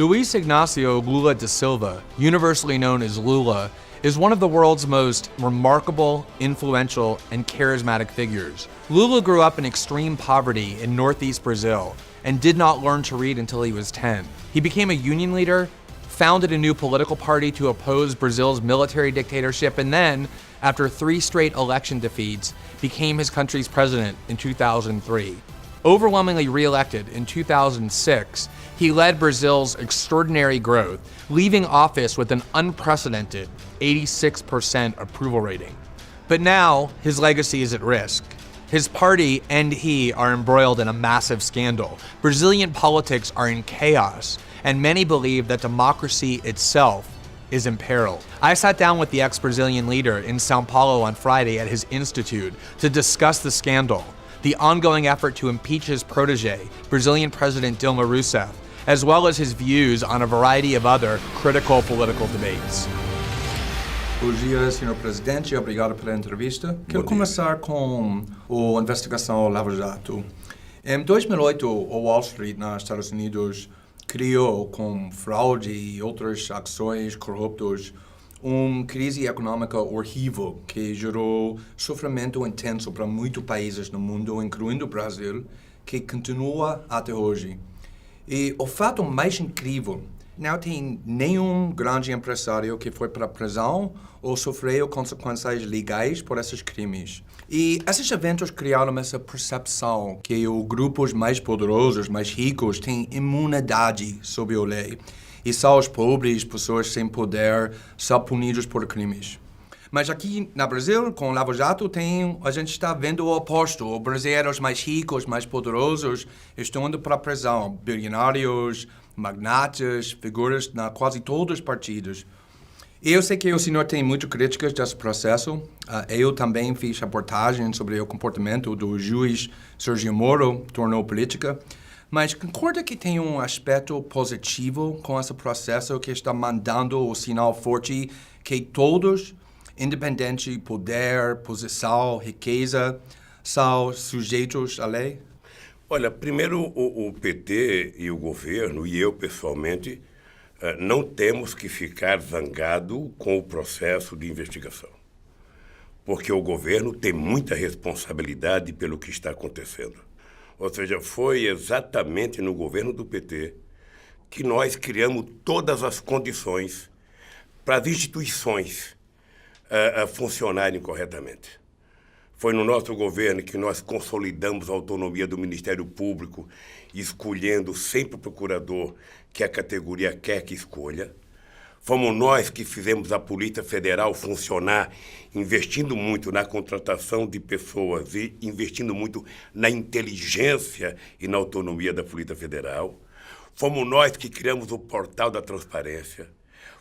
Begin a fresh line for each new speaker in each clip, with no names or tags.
Luiz Inácio Lula da Silva, universally known as Lula, is one of the world's most remarkable, influential, and charismatic figures. Lula grew up in extreme poverty in northeast Brazil and did not learn to read until he was 10. He became a union leader, founded a new political party to oppose Brazil's military dictatorship, and then, after 3 straight election defeats, became his country's president in 2003. Overwhelmingly re-elected in 2006, he led Brazil's extraordinary growth, leaving office with an unprecedented 86% approval rating. But now, his legacy is at risk. His party and he are embroiled in a massive scandal. Brazilian politics are in chaos, and many believe that democracy itself is imperiled. I sat down with the ex-Brazilian leader in Sao Paulo on Friday at his institute to discuss the scandal, the ongoing effort to impeach his protege, Brazilian President Dilma Rousseff, as well as his views on a variety of other critical political debates.
Bom dia, senhor presidente. Obrigado pela entrevista. Quero começar com a investigação Lava Jato. Em 2008, o Wall Street, nos Estados Unidos, criou, com fraude e outras ações corruptas, uma crise econômica horrível que gerou sofrimento intenso para muitos países no mundo, incluindo o Brasil, que continua até hoje. E o fato mais incrível, não tem nenhum grande empresário que foi para a prisão ou sofreu consequências legais por esses crimes. E esses eventos criaram essa percepção que os grupos mais poderosos, mais ricos, têm imunidade sob a lei. E só os pobres, pessoas sem poder, são punidos por crimes. Mas aqui no Brasil, com o Lava Jato, a gente está vendo o oposto. Os brasileiros mais ricos, mais poderosos, estão indo para a prisão. Bilionários, magnatas, figuras na quase todos os partidos. Eu sei que o senhor tem muitas críticas desse processo. Eu também fiz reportagem sobre o comportamento do juiz Sérgio Moro, tornou política. Mas concorda que tem um aspecto positivo com esse processo que está mandando o sinal forte que todos, independente de poder, posição, riqueza, são sujeitos à lei?
Olha, primeiro o PT e o governo, e eu pessoalmente, não temos que ficar zangado com o processo de investigação. Porque o governo tem muita responsabilidade pelo que está acontecendo. Ou seja, foi exatamente no governo do PT que nós criamos todas as condições para as instituições funcionarem corretamente. Foi no nosso governo que nós consolidamos a autonomia do Ministério Público, escolhendo sempre o procurador que a categoria quer que escolha. Fomos nós que fizemos a Polícia Federal funcionar, investindo muito na contratação de pessoas e investindo muito na inteligência e na autonomia da Polícia Federal. Fomos nós que criamos o Portal da Transparência.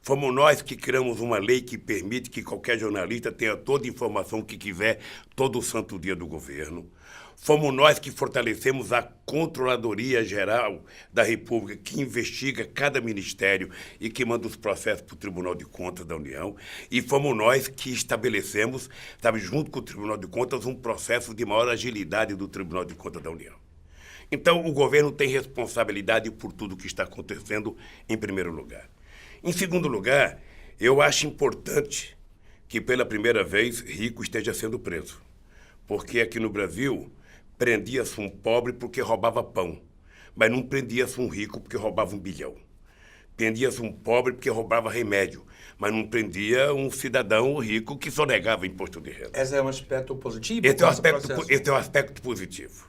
Fomos nós que criamos uma lei que permite que qualquer jornalista tenha toda a informação que quiser todo o santo dia do governo. Fomos nós que fortalecemos a Controladoria Geral da República, que investiga cada ministério e que manda os processos para o Tribunal de Contas da União. E fomos nós que estabelecemos, junto com o Tribunal de Contas, um processo de maior agilidade do Tribunal de Contas da União. Então, o governo tem responsabilidade por tudo que está acontecendo, em primeiro lugar. Em segundo lugar, eu acho importante que, pela primeira vez, rico esteja sendo preso. Porque aqui no Brasil, prendia-se um pobre porque roubava pão, mas não prendia-se um rico porque roubava 1 bilhão. Prendia-se um pobre porque roubava remédio, mas não prendia um cidadão rico que sonegava imposto de renda.
Esse é um aspecto positivo?
Esse é um aspecto positivo.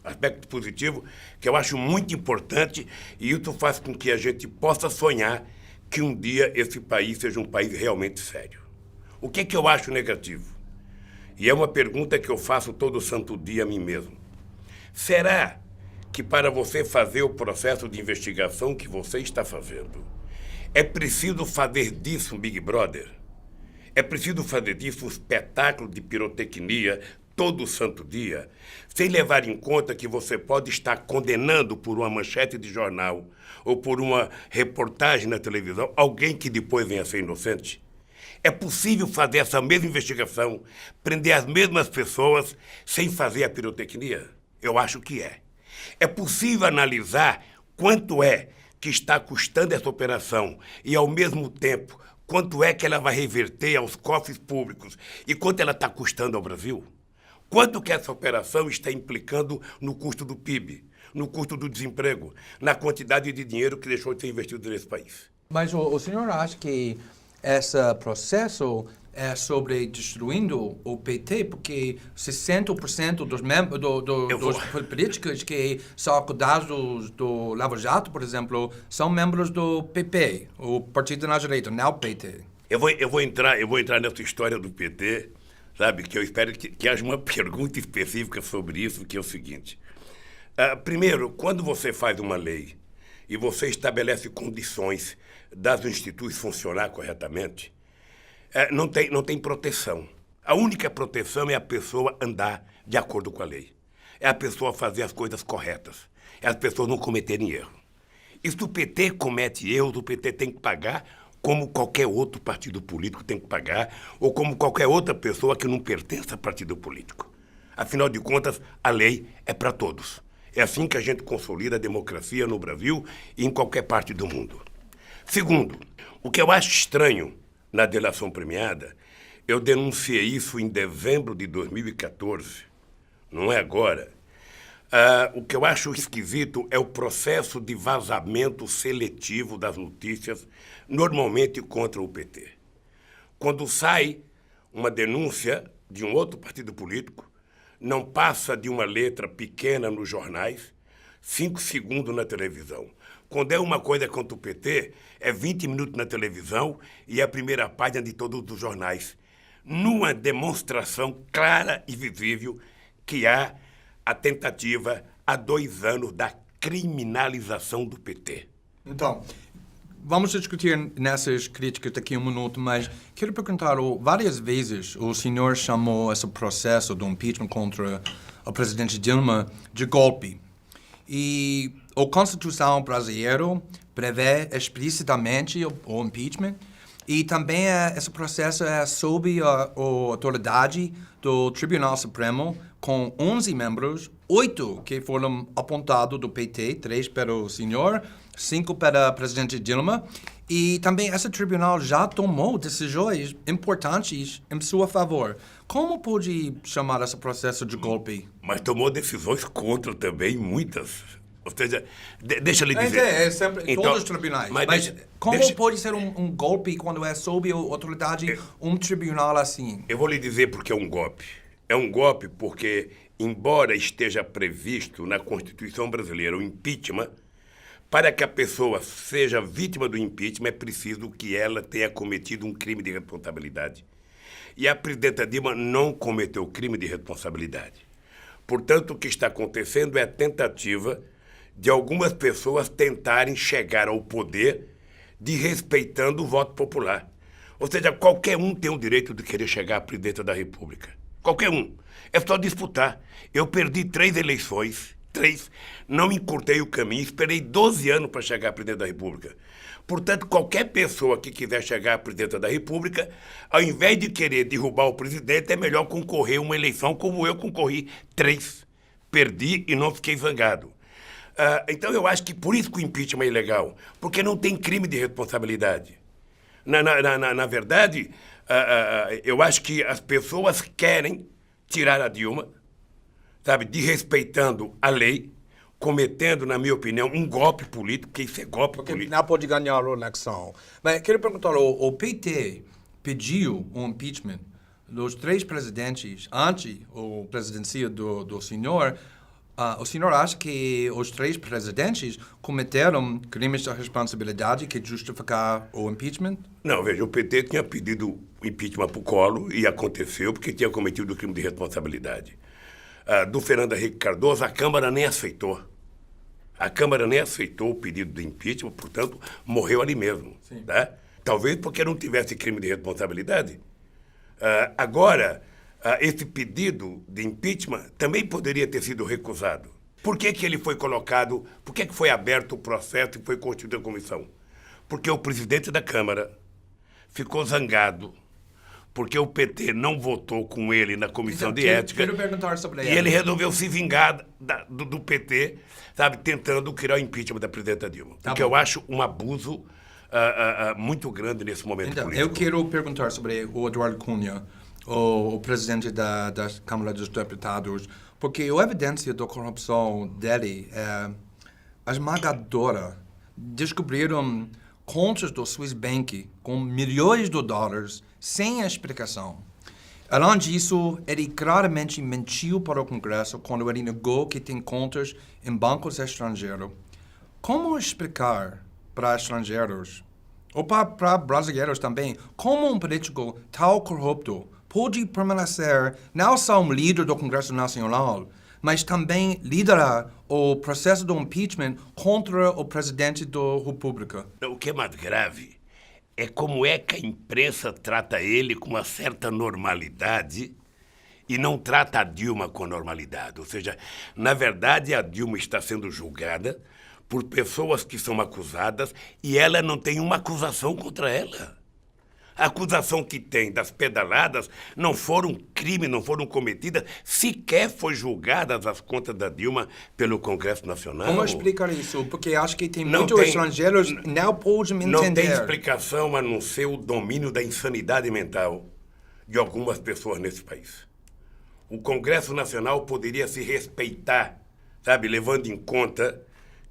Aspecto positivo que eu acho muito importante, e isso faz com que a gente possa sonhar que um dia esse país seja um país realmente sério. O que eu acho negativo? E é uma pergunta que eu faço todo santo dia a mim mesmo. Será que para você fazer o processo de investigação que você está fazendo, é preciso fazer disso um Big Brother? É preciso fazer disso um espetáculo de pirotecnia todo santo dia, sem levar em conta que você pode estar condenando por uma manchete de jornal ou por uma reportagem na televisão alguém que depois venha a ser inocente? É possível fazer essa mesma investigação, prender as mesmas pessoas sem fazer a pirotecnia? Eu acho que é. É possível analisar quanto é que está custando essa operação e, ao mesmo tempo, quanto é que ela vai reverter aos cofres públicos e quanto ela está custando ao Brasil? Quanto que essa operação está implicando no custo do PIB, no custo do desemprego, na quantidade de dinheiro que deixou de ser investido nesse país?
Mas o senhor acha que esse processo é sobre destruindo o PT, porque 60% dos membros dos políticos que são acusados do Lava Jato, por exemplo, são membros do PP, o partido na direita, não o PT.
Eu vou entrar nessa história do PT, sabe, que eu espero que haja uma pergunta específica sobre isso, que é o seguinte. Primeiro, quando você faz uma lei e você estabelece condições das instituições funcionar corretamente, não tem proteção. A única proteção é a pessoa andar de acordo com a lei. É a pessoa fazer as coisas corretas. É as pessoas não cometerem erro. E se o PT comete erros, o PT tem que pagar como qualquer outro partido político tem que pagar, ou como qualquer outra pessoa que não pertence a partido político. Afinal de contas, a lei é para todos. É assim que a gente consolida a democracia no Brasil e em qualquer parte do mundo. Segundo, o que eu acho estranho na delação premiada, eu denunciei isso em dezembro de 2014, não é agora. O que eu acho esquisito é o processo de vazamento seletivo das notícias, normalmente contra o PT. Quando sai uma denúncia de um outro partido político, não passa de uma letra pequena nos jornais, 5 segundos na televisão. Quando é uma coisa contra o PT, é 20 minutos na televisão e é a primeira página de todos os jornais. Numa demonstração clara e visível que há a tentativa há 2 anos da criminalização do PT.
Então, vamos discutir nessas críticas daqui a um minuto, mas quero perguntar, várias vezes o senhor chamou esse processo do impeachment contra o presidente Dilma de golpe. E a Constituição brasileira prevê explicitamente o impeachment e também esse processo é sob a autoridade do Tribunal Supremo com 11 membros, 8 que foram apontados do PT, 3 para o senhor, 5 para o presidente Dilma. E também esse tribunal já tomou decisões importantes em sua favor. Como pode chamar esse processo de golpe?
Mas tomou decisões contra também, muitas. Ou seja, deixa eu lhe dizer...
É sempre
então,
todos os tribunais. Mas como pode ser um golpe quando é sob a autoridade um tribunal assim?
Eu vou lhe dizer porque é um golpe. É um golpe porque, embora esteja previsto na Constituição brasileira o impeachment, para que a pessoa seja vítima do impeachment, é preciso que ela tenha cometido um crime de responsabilidade. E a presidenta Dilma não cometeu crime de responsabilidade. Portanto, o que está acontecendo é a tentativa de algumas pessoas tentarem chegar ao poder desrespeitando o voto popular. Ou seja, qualquer um tem o direito de querer chegar à presidência da República. Qualquer um. É só disputar. Eu perdi 3 eleições, 3, não encurtei o caminho, esperei 12 anos para chegar à presidência da República. Portanto, qualquer pessoa que quiser chegar à presidência da República, ao invés de querer derrubar o presidente, é melhor concorrer a uma eleição como eu concorri 3. Perdi e não fiquei zangado. Então, eu acho que por isso que o impeachment é ilegal, porque não tem crime de responsabilidade. Na verdade, eu acho que as pessoas querem tirar a Dilma, sabe, desrespeitando a lei, cometendo, na minha opinião, um golpe político, que isso é golpe político.
Não pode ganhar a eleição. Mas quero perguntar, o PT pediu um impeachment dos 3 presidentes antes da presidência do senhor. O senhor acha que os 3 presidentes cometeram crimes de responsabilidade que justificaram o impeachment?
Não, veja, o PT tinha pedido o impeachment para o Collor e aconteceu porque tinha cometido o crime de responsabilidade. Do Fernando Henrique Cardoso, a Câmara nem aceitou. A Câmara nem aceitou o pedido de impeachment, portanto, morreu ali mesmo. Tá? Talvez porque não tivesse crime de responsabilidade. Agora, esse pedido de impeachment também poderia ter sido recusado. Por que ele foi colocado, por que foi aberto o processo e foi constituída a comissão? Porque o presidente da Câmara ficou zangado porque o PT não votou com ele na comissão de
Quero
ética.
perguntar sobre
E ele resolveu se vingar do PT, sabe, tentando criar o impeachment da presidenta Dilma. Porque eu acho um abuso muito grande nesse momento
Então,
político.
eu quero perguntar sobre o Eduardo Cunha, o presidente da Câmara dos Deputados, porque a evidência da corrupção dele é esmagadora. Descobriram contas do Swiss Bank com milhões de dólares sem explicação. Além disso, ele claramente mentiu para o Congresso quando ele negou que tem contas em bancos estrangeiros. Como explicar para estrangeiros, ou para brasileiros também, como um político tal corrupto pode permanecer não só um líder do Congresso Nacional, mas também liderar o processo do impeachment contra o presidente da República?
O que é mais grave é como é que a imprensa trata ele com uma certa normalidade e não trata a Dilma com normalidade. Ou seja, na verdade, a Dilma está sendo julgada por pessoas que são acusadas e ela não tem uma acusação contra ela. A acusação que tem das pedaladas não foram crime, não foram cometidas, sequer foi julgadas as contas da Dilma pelo Congresso Nacional.
Como explicar isso? Porque acho que tem muitos estrangeiros não podem entender.
Não tem explicação a não ser o domínio da insanidade mental de algumas pessoas nesse país. O Congresso Nacional poderia se respeitar, sabe, levando em conta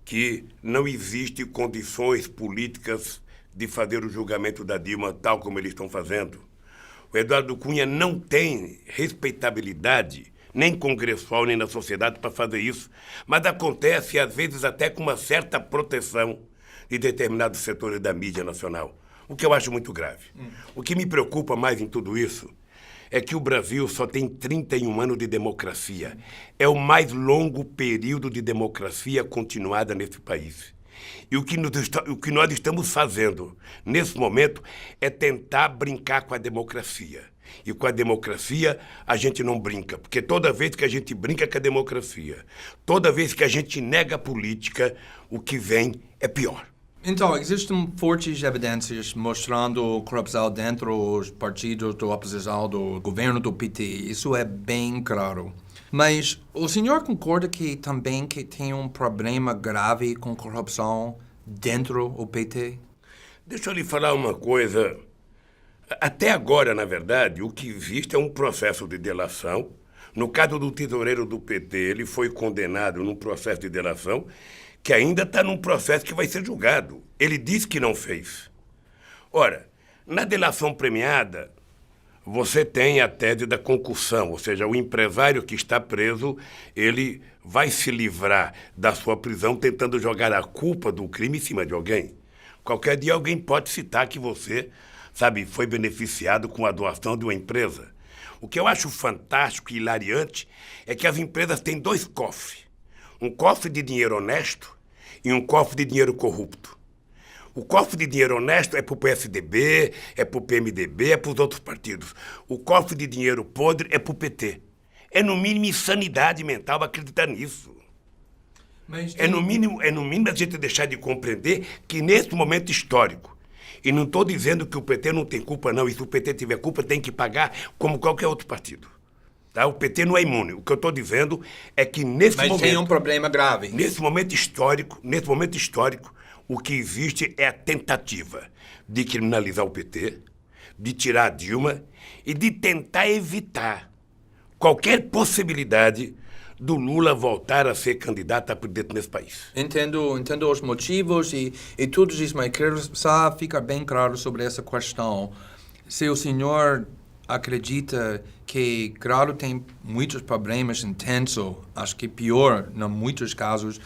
que não existem condições políticas de fazer o julgamento da Dilma tal como eles estão fazendo. O Eduardo Cunha não tem respeitabilidade, nem congressual, nem na sociedade para fazer isso, mas acontece, às vezes, até com uma certa proteção de determinados setores da mídia nacional, o que eu acho muito grave. O que me preocupa mais em tudo isso é que o Brasil só tem 31 anos de democracia. É o mais longo período de democracia continuada nesse país. E o que nós estamos fazendo nesse momento é tentar brincar com a democracia. E com a democracia a gente não brinca, porque toda vez que a gente brinca com a democracia, toda vez que a gente nega a política, o que vem é pior.
Então, existem fortes evidências mostrando corrupção dentro dos partidos da oposição do governo do PT. Isso é bem claro. Mas o senhor concorda que também que tem um problema grave com corrupção dentro do PT?
Deixa eu lhe falar uma coisa. Até agora, na verdade, o que existe é um processo de delação. No caso do tesoureiro do PT, ele foi condenado num processo de delação que ainda está num processo que vai ser julgado. Ele disse que não fez. Ora, na delação premiada, você tem a tese da concussão, ou seja, o empresário que está preso, ele vai se livrar da sua prisão tentando jogar a culpa do crime em cima de alguém. Qualquer dia alguém pode citar que você, sabe, foi beneficiado com a doação de uma empresa. O que eu acho fantástico e hilariante é que as empresas têm dois cofres. Um cofre de dinheiro honesto e um cofre de dinheiro corrupto. O cofre de dinheiro honesto é para o PSDB, é para o PMDB, é para os outros partidos. O cofre de dinheiro podre é para o PT. É no mínimo insanidade mental acreditar nisso.
Mas
É no mínimo a gente deixar de compreender que nesse momento histórico, e não estou dizendo que o PT não tem culpa não, e se o PT tiver culpa tem que pagar como qualquer outro partido. Tá? O PT não é imune. O que eu estou dizendo é que nesse
Mas
momento...
tem um problema grave.
Nesse momento histórico, o que existe é a tentativa de criminalizar o PT, de tirar a Dilma e de tentar evitar qualquer possibilidade do Lula voltar a ser candidato a presidente nesse país.
Entendo os motivos e tudo isso, mas quero só ficar bem claro sobre essa questão. Se o senhor acredita que, claro, tem muitos problemas intensos, acho que pior, em muitos casos,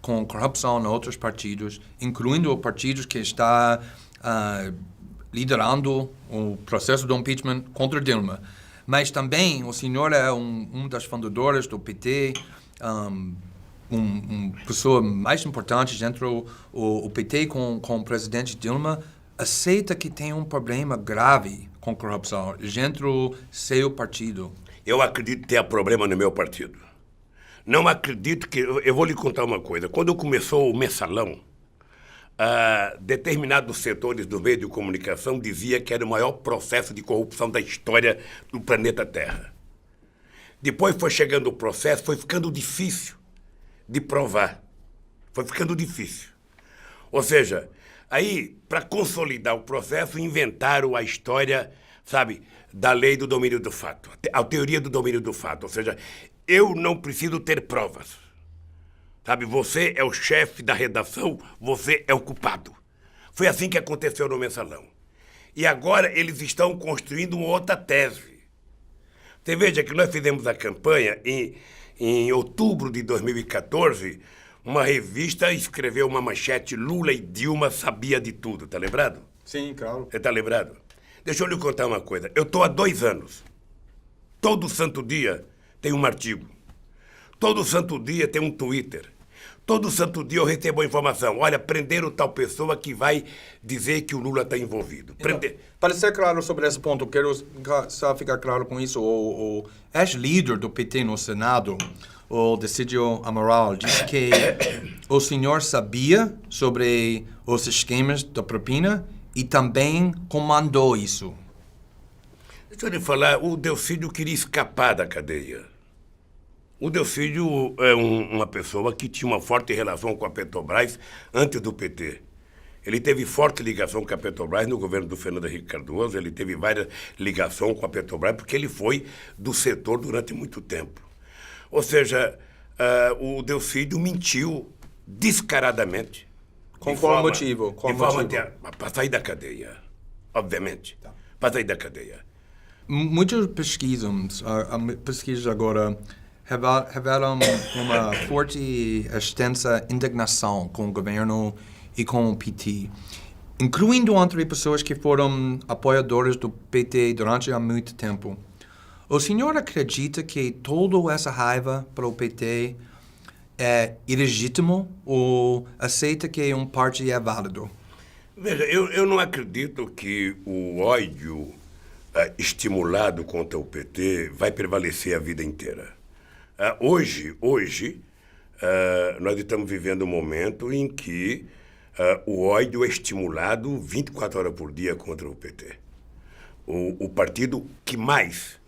com corrupção em outros partidos, incluindo partidos que está liderando o processo do impeachment contra Dilma. Mas também o senhor é um das fundadoras do PT, uma pessoa mais importante dentro do PT com o presidente Dilma, aceita que tem um problema grave com corrupção dentro do seu partido.
Eu acredito que tem problema no meu partido. Não acredito que... Eu vou lhe contar uma coisa. Quando começou o mensalão, determinados setores do meio de comunicação dizia que era o maior processo de corrupção da história do planeta Terra. Depois foi chegando o processo, foi ficando difícil de provar. Foi ficando difícil. Ou seja, aí, para consolidar o processo, inventaram a história, sabe, da lei do domínio do fato, a teoria do domínio do fato. Ou seja, eu não preciso ter provas. Sabe, você é o chefe da redação, você é o culpado. Foi assim que aconteceu no Mensalão. E agora eles estão construindo uma outra tese. Você veja que nós fizemos a campanha em outubro de 2014, uma revista escreveu uma manchete: Lula e Dilma sabia de tudo, tá lembrado?
Sim, claro.
Você tá lembrado? Deixa eu lhe contar uma coisa. Eu tô há 2 anos. Todo santo dia tem um artigo. Todo santo dia tem um Twitter. Todo santo dia eu recebo a informação: olha, prenderam tal pessoa que vai dizer que o Lula está envolvido.
Para ser claro sobre esse ponto, quero só ficar claro com isso. O ex-líder do PT no Senado, o Decidio Amaral, disse que o senhor sabia sobre os esquemas da propina e também comandou isso.
Deixa eu lhe falar, o Delcídio queria escapar da cadeia. O Delcídio é uma pessoa que tinha uma forte relação com a Petrobras antes do PT. Ele teve forte ligação com a Petrobras no governo do Fernando Henrique Cardoso, ele teve várias ligações com a Petrobras porque ele foi do setor durante muito tempo. Ou seja, o Delcídio mentiu descaradamente.
Com qual motivo?
Para sair da cadeia, obviamente. Tá. Para sair da cadeia.
Muitas pesquisas agora revelam uma forte e extensa indignação com o governo e com o PT, incluindo entre pessoas que foram apoiadores do PT durante há muito tempo. O senhor acredita que toda essa raiva para o PT é ilegítimo ou aceita que um partido é válido?
Veja, eu não acredito que o ódio estimulado contra o PT vai prevalecer a vida inteira. Hoje, nós estamos vivendo um momento em que o ódio é estimulado 24 horas por dia contra o PT. O partido que mais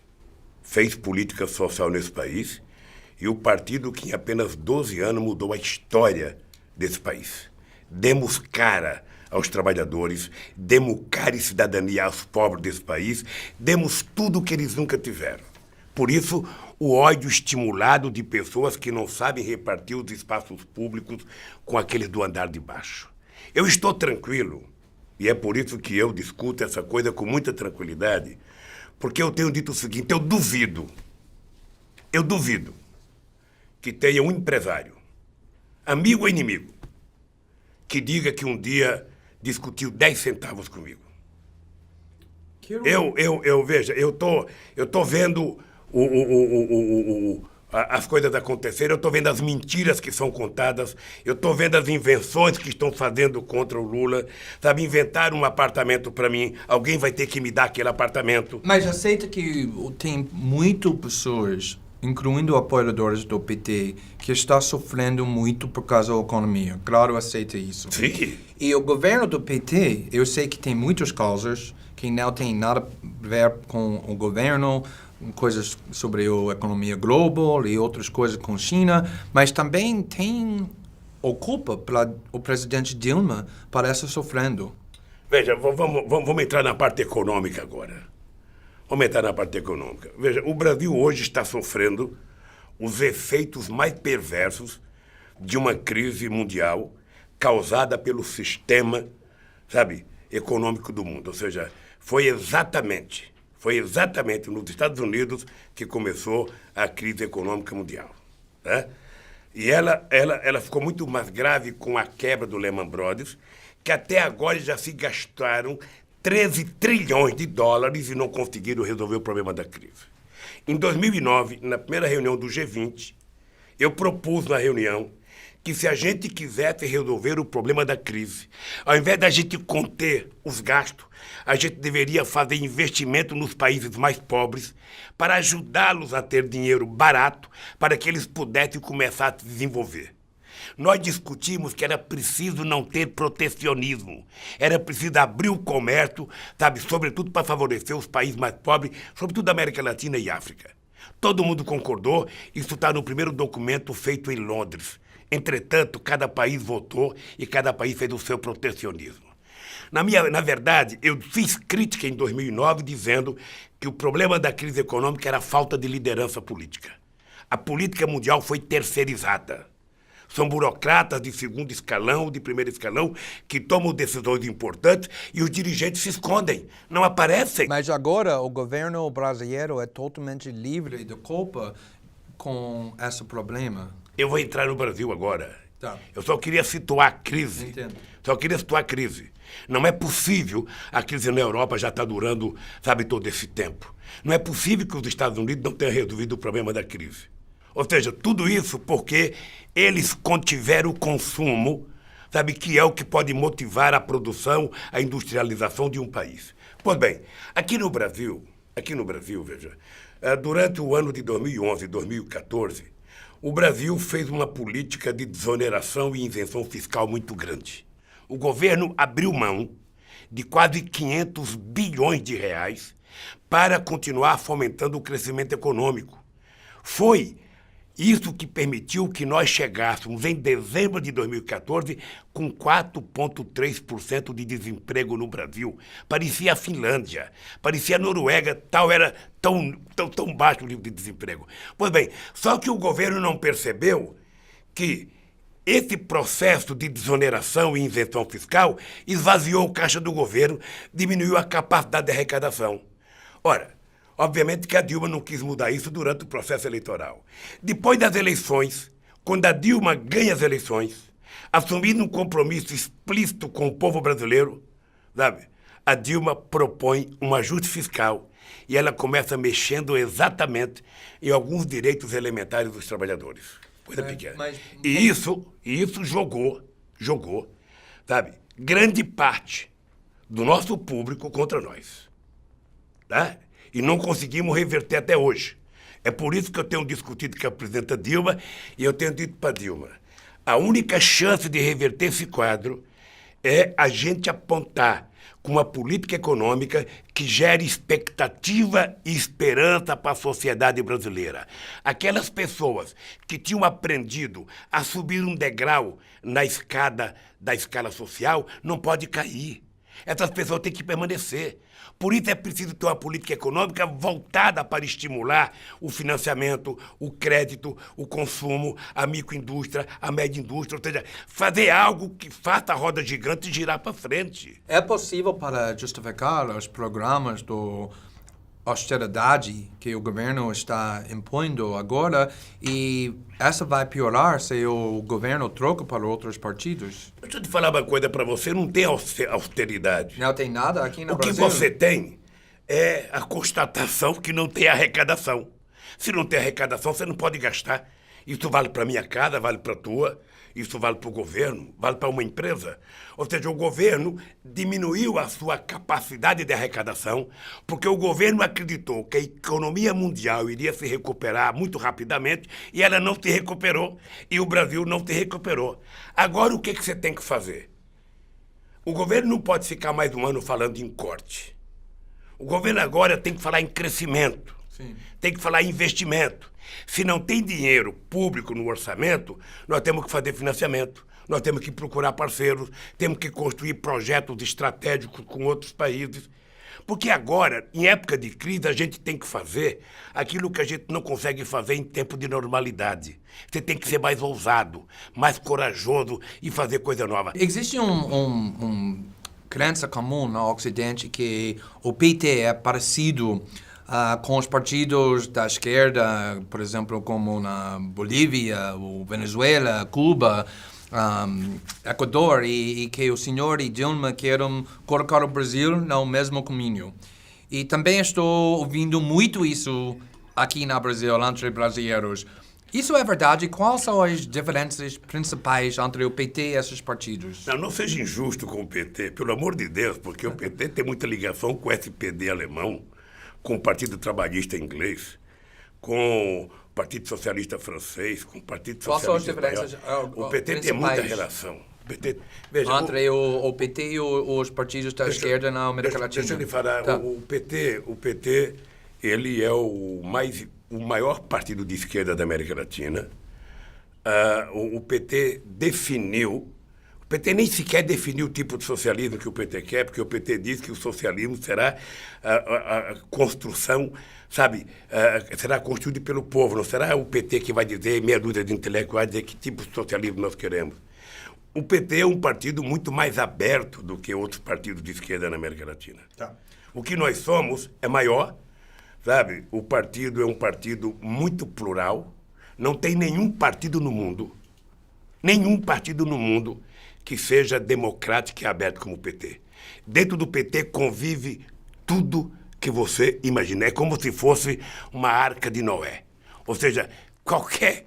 fez política social nesse país e o partido que em apenas 12 anos mudou a história desse país. Demos cara aos trabalhadores, demos cara e cidadania aos pobres desse país, demos tudo o que eles nunca tiveram. Por isso, o ódio estimulado de pessoas que não sabem repartir os espaços públicos com aqueles do andar de baixo. Eu estou tranquilo, e é por isso que eu discuto essa coisa com muita tranquilidade, porque eu tenho dito o seguinte: eu duvido que tenha um empresário, amigo ou inimigo, que diga que um dia discutiu 10 centavos comigo. Veja, eu tô vendo as coisas acontecerem, eu estou vendo as mentiras que são contadas, eu estou vendo as invenções que estão fazendo contra o Lula. Sabe, inventar um apartamento para mim, alguém vai ter que me dar aquele apartamento.
Mas aceita que tem muitas pessoas, incluindo apoiadores do PT, que está sofrendo muito por causa da economia. Claro, aceita isso.
Sim.
E o governo do PT, eu sei que tem muitas causas que não tem nada a ver com o governo, coisas sobre a economia global e outras coisas com a China, mas também tem a culpa para o presidente Dilma parece sofrendo.
Veja, vamos entrar na parte econômica agora. Vamos entrar na parte econômica. Veja, o Brasil hoje está sofrendo os efeitos mais perversos de uma crise mundial causada pelo sistema, sabe, econômico do mundo. Ou seja, foi exatamente nos Estados Unidos que começou a crise econômica mundial. Né? E ela ficou muito mais grave com a quebra do Lehman Brothers, que até agora já se gastaram 13 trilhões de dólares e não conseguiram resolver o problema da crise. Em 2009, na primeira reunião do G20, eu propus na reunião que se a gente quisesse resolver o problema da crise, ao invés da gente conter os gastos, a gente deveria fazer investimento nos países mais pobres para ajudá-los a ter dinheiro barato para que eles pudessem começar a se desenvolver. Nós discutimos que era preciso não ter protecionismo. Era preciso abrir o comércio, sabe, sobretudo para favorecer os países mais pobres, sobretudo da América Latina e África. Todo mundo concordou, isso está no primeiro documento feito em Londres. Entretanto, cada país votou e cada país fez o seu protecionismo. Na verdade, eu fiz crítica em 2009 dizendo que o problema da crise econômica era a falta de liderança política. A política mundial foi terceirizada. São burocratas de segundo escalão, de primeiro escalão, que tomam decisões importantes e os dirigentes se escondem, não aparecem.
Mas agora o governo brasileiro é totalmente livre de culpa com esse problema.
Eu vou entrar no Brasil agora.
Tá.
Eu só queria situar a crise.
Entendo.
Só queria situar a crise. Não é possível, a crise na Europa já está durando, sabe, todo esse tempo. Não é possível que os Estados Unidos não tenham resolvido o problema da crise. Ou seja, tudo isso porque eles contiveram o consumo, sabe, que é o que pode motivar a produção, a industrialização de um país. Pois bem, aqui no Brasil, veja, durante o ano de 2011 e 2014, o Brasil fez uma política de desoneração e isenção fiscal muito grande. O governo abriu mão de quase 500 bilhões de reais para continuar fomentando o crescimento econômico. Foi isso que permitiu que nós chegássemos em dezembro de 2014 com 4,3% de desemprego no Brasil. Parecia a Finlândia, parecia a Noruega, era tão baixo o nível de desemprego. Pois bem, só que o governo não percebeu que esse processo de desoneração e isenção fiscal esvaziou o caixa do governo, diminuiu a capacidade de arrecadação. Ora, obviamente que a Dilma não quis mudar isso durante o processo eleitoral. Depois das eleições, quando a Dilma ganha as eleições, assumindo um compromisso explícito com o povo brasileiro, sabe, a Dilma propõe um ajuste fiscal e ela começa mexendo exatamente em alguns direitos elementares dos trabalhadores. Coisa pequena. E isso jogou, sabe, grande parte do nosso público contra nós. Tá? E não conseguimos reverter até hoje. É por isso que eu tenho discutido com a presidenta Dilma e eu tenho dito para Dilma, a única chance de reverter esse quadro é a gente apontar com uma política econômica que gere expectativa e esperança para a sociedade brasileira. Aquelas pessoas que tinham aprendido a subir um degrau na escada da escala social não pode cair. Essas pessoas têm que permanecer. Por isso é preciso ter uma política econômica voltada para estimular o financiamento, o crédito, o consumo, a microindústria, a média indústria, ou seja, fazer algo que faça a roda gigante girar para frente.
É possível para justificar os programas de austeridade que o governo está impondo agora e essa vai piorar se o governo troca para outros partidos?
Deixa eu te falar uma coisa para você, não tem austeridade.
Não tem nada aqui no
Brasil?
Brasil?
O que você tem é a constatação que não tem arrecadação. Se não tem arrecadação, você não pode gastar. Isso vale para minha casa, vale para a tua, isso vale para o governo, vale para uma empresa. Ou seja, o governo diminuiu a sua capacidade de arrecadação porque o governo acreditou que a economia mundial iria se recuperar muito rapidamente e ela não se recuperou e o Brasil não se recuperou. Agora, o que você tem que fazer? O governo não pode ficar mais um ano falando em corte. O governo agora tem que falar em crescimento,
Sim.
Tem que falar em investimento. Se não tem dinheiro público no orçamento, nós temos que fazer financiamento, nós temos que procurar parceiros, temos que construir projetos estratégicos com outros países. Porque agora, em época de crise, a gente tem que fazer aquilo que a gente não consegue fazer em tempo de normalidade. Você tem que ser mais ousado, mais corajoso e fazer coisa nova.
Existe crença comum no Ocidente que o PT é parecido com os partidos da esquerda, por exemplo, como na Bolívia, ou Venezuela, Cuba, Equador, e que o senhor e Dilma querem colocar o Brasil no mesmo caminho. E também estou ouvindo muito isso aqui no Brasil, entre brasileiros. Isso é verdade? Quais são as diferenças principais entre o PT e esses partidos?
Não seja injusto com o PT, pelo amor de Deus, porque o PT tem muita ligação com o SPD alemão, com o Partido Trabalhista inglês. com o Partido Socialista Francês, com o Partido
Quais são as
Socialista
diferenças
Espanhol. O PT tem muita
principais
relação. O PT, veja,
entre o PT e os partidos da esquerda na América Latina?
Deixa eu lhe falar,
Tá.
o PT, ele é o maior partido de esquerda da América Latina. O PT definiu, o PT nem sequer definiu o tipo de socialismo que o PT quer, porque o PT diz que o socialismo será a construção, sabe, será construído pelo povo, não será o PT que vai dizer, meia dúzia de intelectuais, dizer que tipo de socialismo nós queremos. O PT é um partido muito mais aberto do que outros partidos de esquerda na América Latina.
Tá.
O que nós somos é maior, sabe? O partido é um partido muito plural. Não tem nenhum partido no mundo que seja democrático e aberto como o PT. Dentro do PT convive tudo que você imagina. É como se fosse uma arca de Noé. Ou seja, qualquer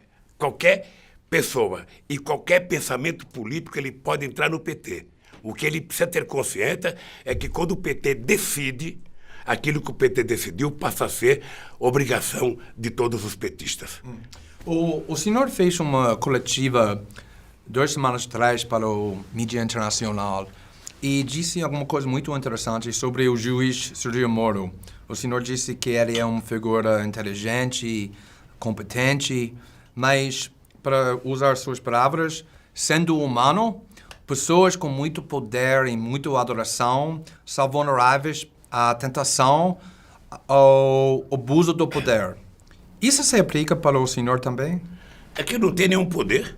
pessoa e qualquer pensamento político ele pode entrar no PT. O que ele precisa ter consciência é que quando o PT decide, aquilo que o PT decidiu passa a ser obrigação de todos os petistas.
O senhor fez uma coletiva 2 semanas atrás para o mídia internacional e disse alguma coisa muito interessante sobre o juiz Sergio Moro. O senhor disse que ele é uma figura inteligente, competente, mas, para usar suas palavras, sendo humano, pessoas com muito poder e muita adoração são vulneráveis à tentação ao abuso do poder. Isso se aplica para o senhor também?
É que eu não tenho nenhum poder.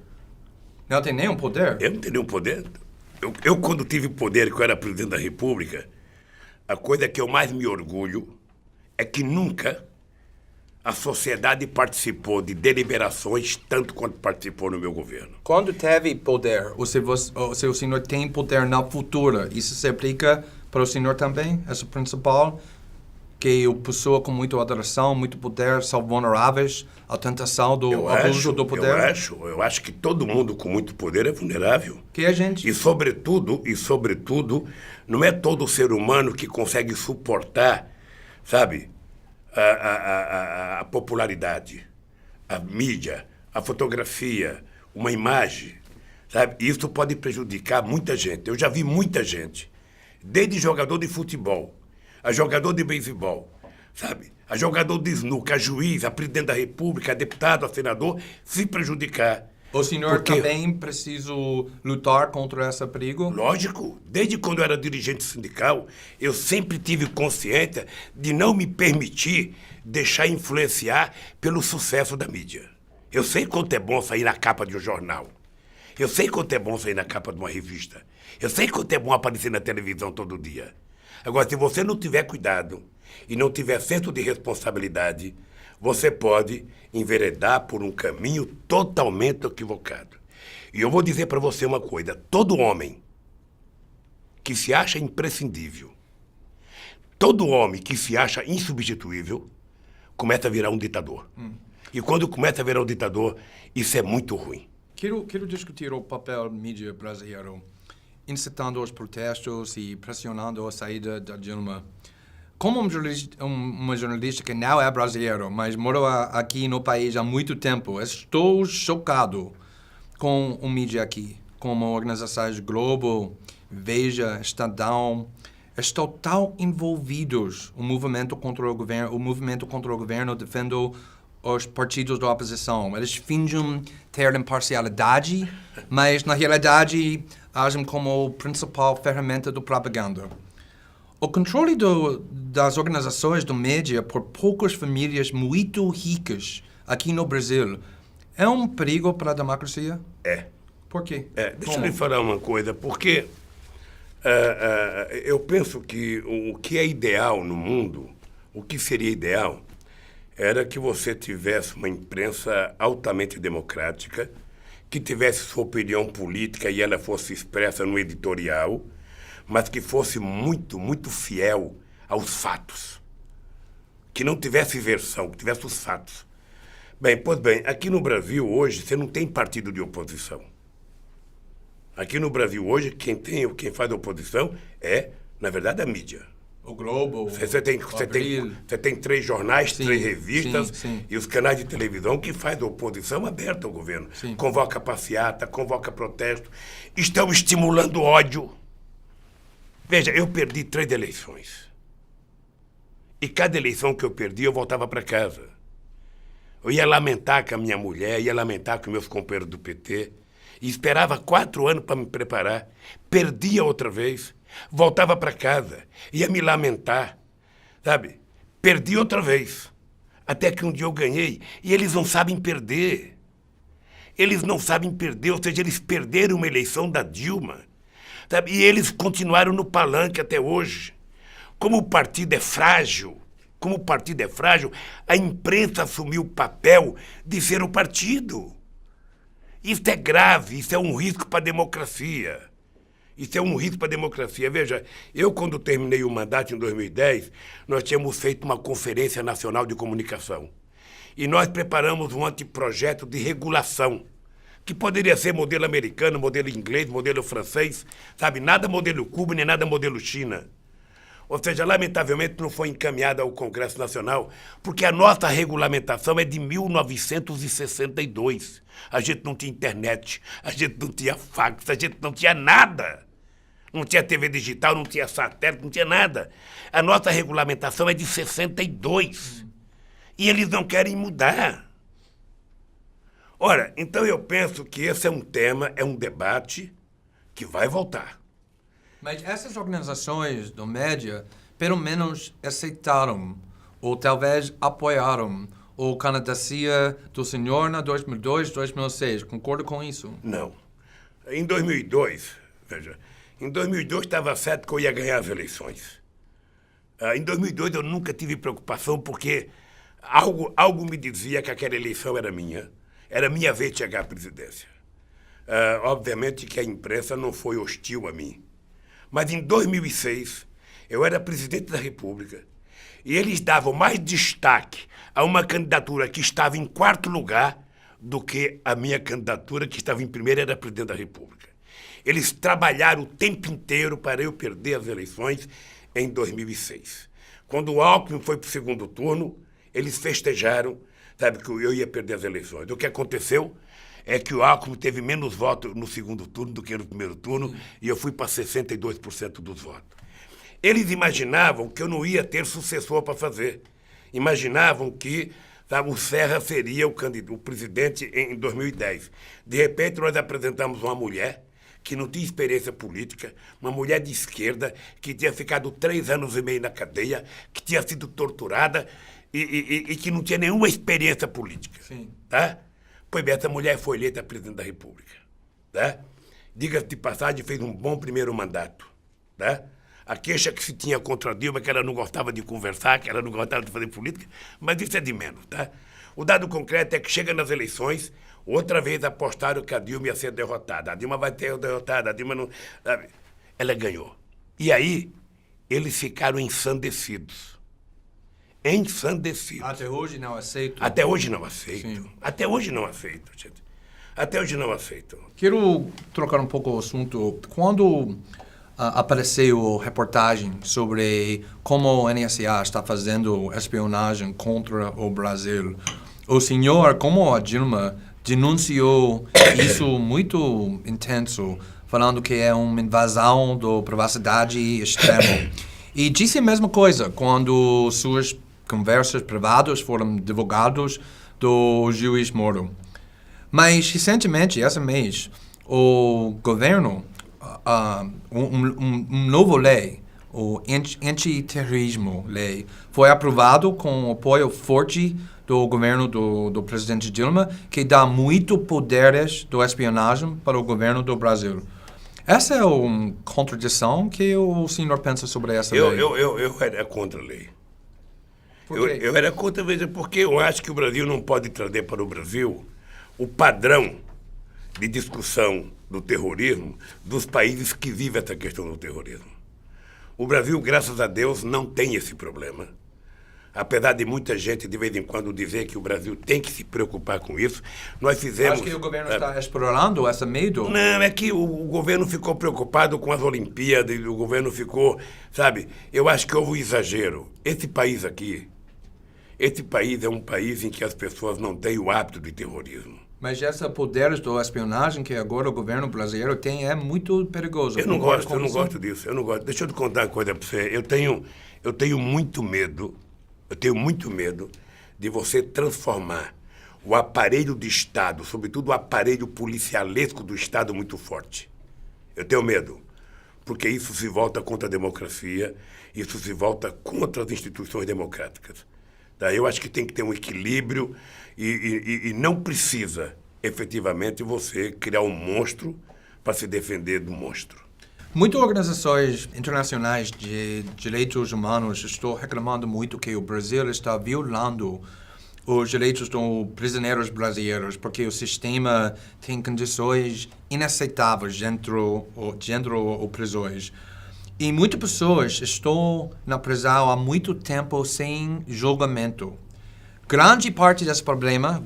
Não tem nenhum poder?
Eu não tenho nenhum poder. Eu quando tive poder, que eu era presidente da República, a coisa que eu mais me orgulho é que nunca a sociedade participou de deliberações tanto quanto participou no meu governo.
Quando teve poder, ou se o senhor tem poder na futura, isso se aplica para o senhor também? Essa principal? Que a pessoa com muita adoração, muito poder, são vulneráveis à tentação do abuso do poder?
Eu acho que todo mundo com muito poder é vulnerável.
Que a gente...
E sobretudo, não é todo ser humano que consegue suportar, sabe, a popularidade, a mídia, a fotografia, uma imagem, sabe? Isso pode prejudicar muita gente. Eu já vi muita gente, desde jogador de futebol, a jogador de beisebol, sabe? A jogador de snooker, a juiz, a presidente da República, a deputado, a senador, se prejudicar.
O senhor também precisa lutar contra esse perigo?
Lógico. Desde quando eu era dirigente sindical, eu sempre tive consciência de não me permitir deixar influenciar pelo sucesso da mídia. Eu sei quanto é bom sair na capa de um jornal. Eu sei quanto é bom sair na capa de uma revista. Eu sei quanto é bom aparecer na televisão todo dia. Agora, se você não tiver cuidado e não tiver senso de responsabilidade, você pode enveredar por um caminho totalmente equivocado. E eu vou dizer para você uma coisa: todo homem que se acha imprescindível, todo homem que se acha insubstituível, começa a virar um ditador. E quando começa a virar um ditador, isso é muito ruim.
Quero discutir o papel mídia brasileiro, incitando os protestos e pressionando a saída da Dilma. Como uma jornalista que não é brasileiro, mas mora aqui no país há muito tempo, estou chocado com o mídia aqui, como organizações Globo, Veja, Estadão. Estão tão envolvidos no movimento contra o governo, defendendo os partidos da oposição. Eles fingem ter imparcialidade, mas na realidade agem como principal ferramenta da propaganda. O controle das organizações do mídia por poucas famílias muito ricas aqui no Brasil é um perigo para a democracia?
É.
Por quê?
Deixa eu lhe falar uma coisa, porque eu penso que o que é ideal no mundo, o que seria ideal, era que você tivesse uma imprensa altamente democrática, que tivesse sua opinião política e ela fosse expressa no editorial, mas que fosse muito, muito fiel aos fatos. Que não tivesse versão, que tivesse os fatos. Bem, pois bem, aqui no Brasil hoje você não tem partido de oposição. Aqui no Brasil hoje quem faz oposição é, na verdade, a mídia.
O Globo,
Você tem 3 jornais,
Sim,
3 revistas
sim.
e os canais de televisão que fazem oposição aberta ao governo.
Sim.
Convoca passeata, convoca protesto. Estão estimulando ódio. Veja, eu perdi 3 eleições. E cada eleição que eu perdi, eu voltava para casa. Eu ia lamentar com a minha mulher, ia lamentar com meus companheiros do PT. E esperava 4 anos para me preparar. Perdia outra vez. Voltava para casa, ia me lamentar, sabe? Perdi outra vez. Até que um dia eu ganhei. E eles não sabem perder. Eles não sabem perder, ou seja, eles perderam uma eleição da Dilma. Sabe? E eles continuaram no palanque até hoje. Como o partido é frágil, a imprensa assumiu o papel de ser o partido. Isso é grave, isso é um risco para a democracia. Veja, eu quando terminei o mandato em 2010, nós tínhamos feito uma conferência nacional de comunicação. E nós preparamos um anteprojeto de regulação, que poderia ser modelo americano, modelo inglês, modelo francês, sabe? Nada modelo Cuba, nem nada modelo China. Ou seja, lamentavelmente não foi encaminhada ao Congresso Nacional, porque a nossa regulamentação é de 1962. A gente não tinha internet, a gente não tinha fax, a gente não tinha nada. Não tinha TV digital, não tinha satélite, não tinha nada. A nossa regulamentação é de 62. E eles não querem mudar. Ora, então eu penso que esse é um tema, é um debate que vai voltar.
Mas essas organizações do média, pelo menos aceitaram, ou talvez apoiaram, a candidacia do senhor na 2002, 2006. Concorda com isso?
Não. Em 2002, veja, em 2002 estava certo que eu ia ganhar as eleições. Em 2002 eu nunca tive preocupação porque algo me dizia que aquela eleição era minha vez de chegar à presidência. Obviamente que a imprensa não foi hostil a mim. Mas em 2006, eu era presidente da República e eles davam mais destaque a uma candidatura que estava em 4º lugar do que a minha candidatura que estava em primeiro, era presidente da República. Eles trabalharam o tempo inteiro para eu perder as eleições em 2006. Quando o Alckmin foi para o 2º turno, eles festejaram, sabe, que eu ia perder as eleições. O que aconteceu é que o Alckmin teve menos votos no 2º turno do que no 1º turno e eu fui para 62% dos votos. Eles imaginavam que eu não ia ter sucessor para fazer. Imaginavam que, sabe, o Serra seria o presidente em 2010. De repente, nós apresentamos uma mulher que não tinha experiência política, uma mulher de esquerda, que tinha ficado 3 anos e meio na cadeia, que tinha sido torturada e que não tinha nenhuma experiência política.
Sim.
Tá? Pois bem, essa mulher foi eleita presidente da República. Tá? Diga-se de passagem, fez um bom primeiro mandato. Tá? A queixa que se tinha contra a Dilma é que ela não gostava de conversar, que ela não gostava de fazer política, mas isso é de menos. Tá? O dado concreto é que chega nas eleições, outra vez apostaram que a Dilma ia ser derrotada. A Dilma vai ser derrotada, a Dilma não... Sabe? Ela ganhou. E aí, eles ficaram ensandecidos. Ensandecidos.
Até hoje não aceito.
Até hoje não aceito.
Sim.
Até hoje não aceito, gente. Até hoje não aceito.
Quero trocar um pouco o assunto. Quando apareceu reportagem sobre como o NSA está fazendo espionagem contra o Brasil, o senhor, como a Dilma, denunciou isso muito intenso, falando que é uma invasão da privacidade extrema. E disse a mesma coisa quando suas conversas privadas foram divulgadas do juiz Moro. Mas, recentemente, esse mês, o governo, um novo lei, o antiterrorismo lei, foi aprovado com apoio forte do governo do presidente Dilma, que dá muito poderes de espionagem para o governo do Brasil. Essa é uma contradição que o senhor pensa sobre essa lei?
Eu era contra a lei. Eu era contra, veja, porque eu acho que o Brasil não pode trazer para o Brasil o padrão de discussão do terrorismo dos países que vivem essa questão do terrorismo. O Brasil, graças a Deus, não tem esse problema. apesar de muita gente de vez em quando dizer que o Brasil tem que se preocupar com isso, nós fizemos...
Acho que o governo está explorando esse medo.
Não, é que o governo ficou preocupado com as Olimpíadas, o governo ficou, sabe, eu acho que houve um exagero. Esse país é um país em que as pessoas não têm o hábito de terrorismo.
Mas esse poder da espionagem que agora o governo brasileiro tem é muito perigoso.
Eu não gosto disso. Deixa eu te contar uma coisa para você. Eu tenho muito medo de você transformar o aparelho de Estado, sobretudo o aparelho policialesco do Estado, muito forte. Eu tenho medo, porque isso se volta contra a democracia, isso se volta contra as instituições democráticas. Tá? Eu acho que tem que ter um equilíbrio e não precisa, efetivamente, você criar um monstro para se defender do monstro.
Muitas organizações internacionais de direitos humanos estão reclamando muito que o Brasil está violando os direitos dos prisioneiros brasileiros, porque o sistema tem condições inaceitáveis dentro das prisões. E muitas pessoas estão na prisão há muito tempo sem julgamento. Grande parte desse problema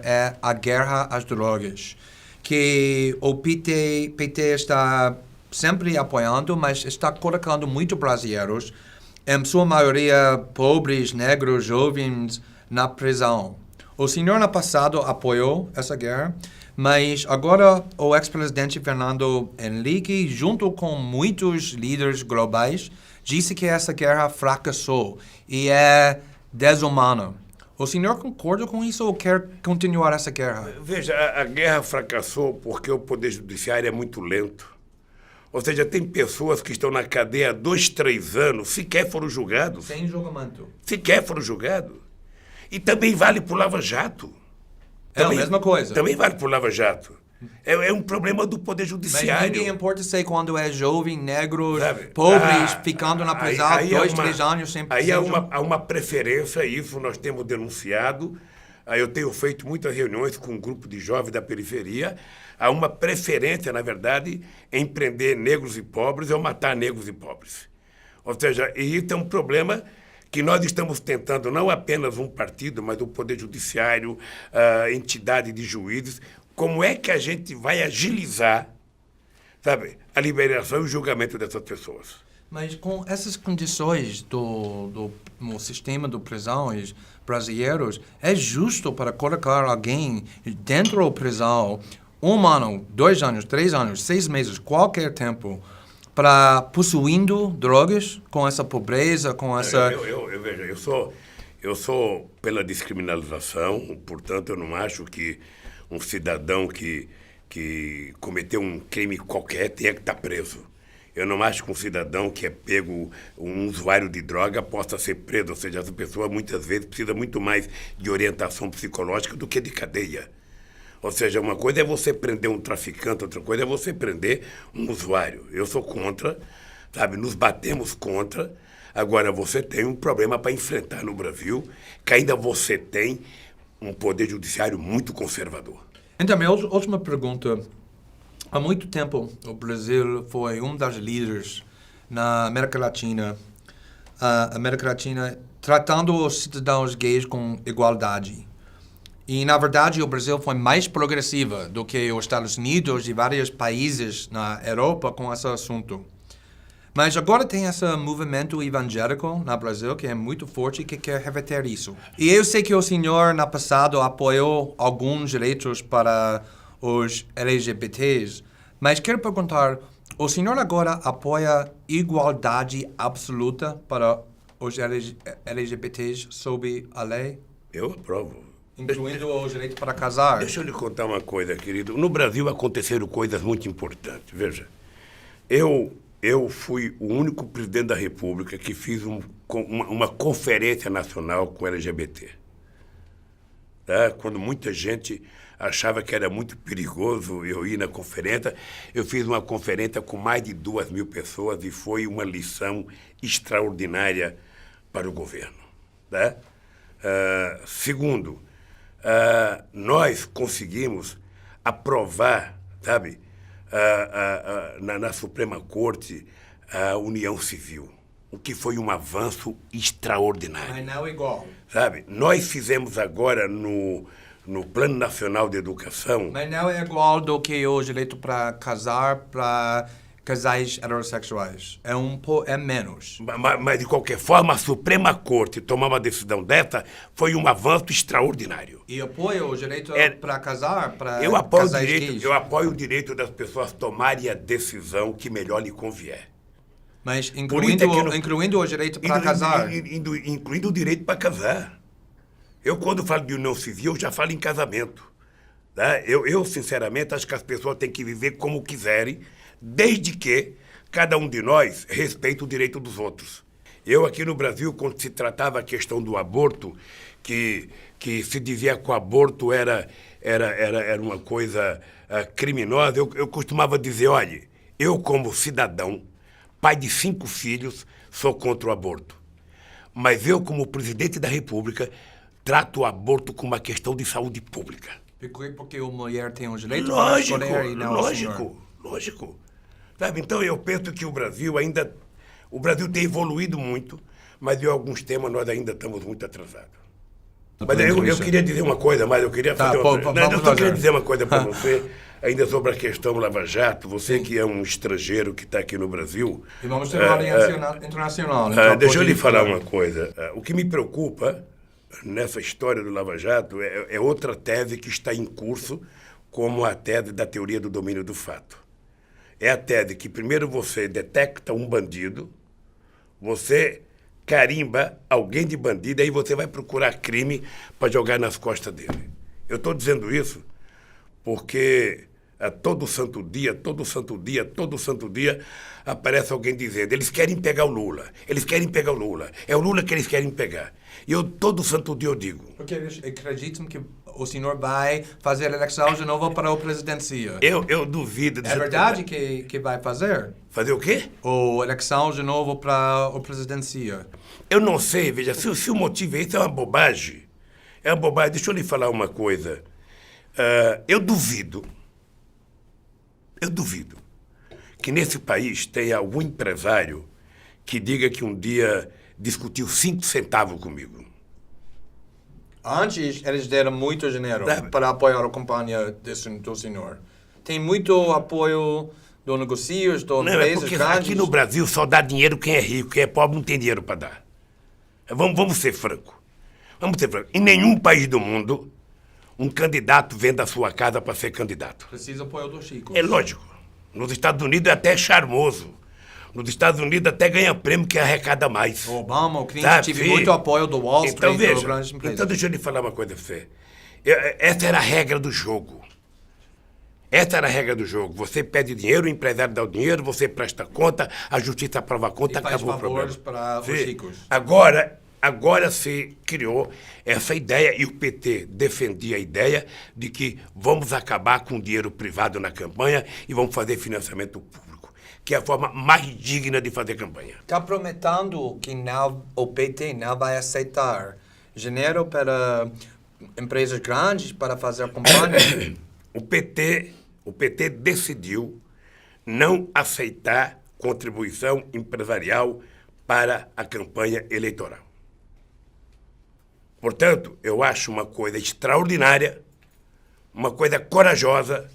é a guerra às drogas, que o PT está sempre apoiando, mas está colocando muitos brasileiros, em sua maioria pobres, negros, jovens, na prisão. O senhor no passado apoiou essa guerra, mas agora o ex-presidente Fernando Henrique, junto com muitos líderes globais, disse que essa guerra fracassou e é desumana. O senhor concorda com isso ou quer continuar essa guerra?
Veja, a guerra fracassou porque o Poder Judiciário é muito lento. Ou seja, tem pessoas que estão na cadeia há 2, 3 anos, sequer foram julgados.
Sem julgamento.
Sequer foram julgados. E também vale para o Lava Jato.
É a mesma coisa.
Também vale para o Lava Jato. É um problema do Poder Judiciário.
Mas ninguém importa se quando é jovem, negros, pobres, ficando na prisão 2, 3 anos sem
Aí há uma preferência, isso nós temos denunciado. Eu tenho feito muitas reuniões com um grupo de jovens da periferia. Há uma preferência, na verdade, em prender negros e pobres ou matar negros e pobres. Ou seja, e isso é um problema que nós estamos tentando, não apenas um partido, mas o Poder Judiciário, a entidade de juízes, como é que a gente vai agilizar, sabe, a liberação e o julgamento dessas pessoas.
Mas com essas condições do sistema de prisões brasileiros, é justo para colocar alguém dentro da prisão 1 ano, 2 anos, 3 anos, 6 meses, qualquer tempo, para possuindo drogas com essa pobreza, com essa...
Eu sou pela descriminalização, portanto, eu não acho que um cidadão que cometeu um crime qualquer tenha que estar preso. Eu não acho que um cidadão que é pego, um usuário de droga, possa ser preso. Ou seja, essa pessoa muitas vezes precisa muito mais de orientação psicológica do que de cadeia. Ou seja, uma coisa é você prender um traficante, outra coisa é você prender um usuário. Eu sou contra, sabe, nos batemos contra. Agora, você tem um problema para enfrentar no Brasil, que ainda você tem um poder judiciário muito conservador.
Então, minha última pergunta. Há muito tempo, o Brasil foi um dos líderes na América Latina, tratando os cidadãos gays com igualdade. E, na verdade, o Brasil foi mais progressiva do que os Estados Unidos e vários países na Europa com esse assunto. Mas agora tem esse movimento evangélico no Brasil que é muito forte e que quer reverter isso. E eu sei que o senhor, no passado, apoiou alguns direitos para os LGBTs, mas quero perguntar, o senhor agora apoia igualdade absoluta para os LGBTs sob a lei?
Eu aprovo.
Incluindo o direito para casar?
Deixa eu lhe contar uma coisa, querido. No Brasil aconteceram coisas muito importantes. Veja, eu fui o único presidente da República que fiz uma conferência nacional com LGBT. Tá? Quando muita gente achava que era muito perigoso eu ir na conferência, eu fiz uma conferência com mais de 2.000 pessoas e foi uma lição extraordinária para o governo. Tá? Segundo, nós conseguimos aprovar, sabe, na Suprema Corte, a união civil. o que foi um avanço extraordinário.
Mas não é igual.
Sabe? Nós fizemos agora no Plano Nacional de Educação...
Mas não é igual do que o direito para casar para casais heterossexuais. É menos.
Mas, de qualquer forma, a Suprema Corte tomar uma decisão dessa foi um avanço extraordinário.
E apoia o direito para casar para
eu apoio
casais gays.
Eu apoio o direito das pessoas tomarem a decisão que melhor lhe convier.
Mas incluindo o direito para casar.
Incluindo o direito para casar. Eu, quando falo de união civil, já falo em casamento. Tá? Eu, sinceramente, acho que as pessoas têm que viver como quiserem, desde que cada um de nós respeite o direito dos outros. Eu, aqui no Brasil, quando se tratava a questão do aborto, que se dizia que o aborto era uma coisa criminosa, eu costumava dizer, olha, eu, como cidadão, pai de 5 filhos, sou contra o aborto. Mas eu, como presidente da República, trato o aborto como uma questão de saúde pública.
Porque a mulher tem o direito para escolher e não o senhor.
Lógico. Sabe? Então, eu penso que o Brasil tem evoluído muito, mas em alguns temas nós ainda estamos muito atrasados. Mas eu queria dizer uma coisa, mas eu queria fazer eu só queria dizer uma coisa para você, ainda sobre a questão Lava Jato, você que é um estrangeiro que está aqui no Brasil...
E vamos ter uma aliança internacional.
Deixa eu lhe falar uma coisa. O que me preocupa nessa história do Lava Jato é outra tese que está em curso, como a tese da teoria do domínio do fato. É a tese que primeiro você detecta um bandido, você carimba alguém de bandido, aí você vai procurar crime para jogar nas costas dele. Eu estou dizendo isso porque todo santo dia aparece alguém dizendo, eles querem pegar o Lula, é o Lula que eles querem pegar. E eu, todo santo dia, eu digo...
Porque eles acreditam que o senhor vai fazer a eleição de novo para a presidência.
Eu duvido...
É verdade que vai fazer?
Fazer o quê?
A eleição de novo para a presidência.
Eu não sei, veja, se o motivo é esse, é uma bobagem. É uma bobagem. Deixa eu lhe falar uma coisa. Eu duvido que nesse país tenha algum empresário que diga que um dia discutiu 5 centavos comigo.
Antes, eles deram muito dinheiro para apoiar a campanha do senhor. Tem muito apoio dos negócios, das empresas
porque
grandes.
Aqui no Brasil só dá dinheiro quem é rico, quem é pobre não tem dinheiro para dar. Vamos ser francos. Em nenhum país do mundo, um candidato vende a sua casa para ser candidato.
Precisa apoio dos ricos.
É lógico. Nos Estados Unidos é até charmoso. Nos Estados Unidos até ganha prêmio que arrecada mais.
O Obama, o Clinton, tive muito apoio do Wall Street, das grandes empresas.
Então deixa eu lhe falar uma coisa para você. Essa era a regra do jogo. Você pede dinheiro, o empresário dá o dinheiro, você presta conta, a justiça aprova a conta, acabou o problema.
Para os ricos.
Agora se criou essa ideia e o PT defendia a ideia de que vamos acabar com o dinheiro privado na campanha e vamos fazer financiamento público, que é a forma mais digna de fazer campanha.
Está prometendo que o PT não vai aceitar dinheiro para empresas grandes para fazer campanha?
O PT decidiu não aceitar contribuição empresarial para a campanha eleitoral. Portanto, eu acho uma coisa extraordinária, uma coisa corajosa,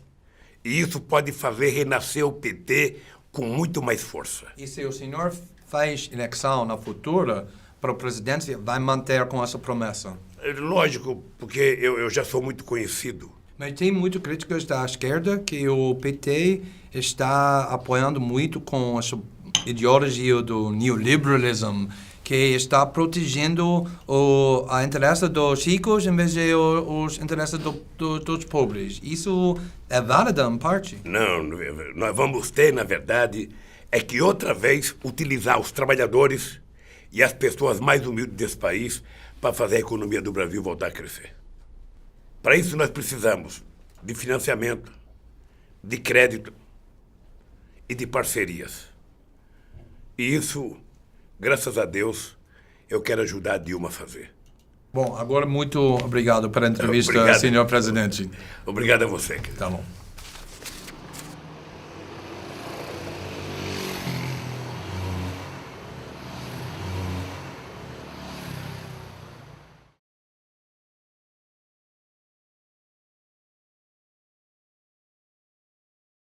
e isso pode fazer renascer o PT com muito mais força.
E se o senhor faz eleição na futura para a presidência, vai manter com essa promessa?
Lógico, porque eu já sou muito conhecido.
Mas tem muitas críticas da esquerda que o PT está apoiando muito com essa ideologia do neoliberalismo, que está protegendo o interesse dos ricos em vez de os interesses dos pobres. Isso é válido em parte?
Não, nós vamos ter, na verdade, é que outra vez utilizar os trabalhadores e as pessoas mais humildes desse país para fazer a economia do Brasil voltar a crescer. Para isso nós precisamos de financiamento, de crédito e de parcerias. E isso, graças a Deus, eu quero ajudar a Dilma a fazer.
Bom, agora muito obrigado pela entrevista, senhor presidente.
Obrigado a você.
Tá bom.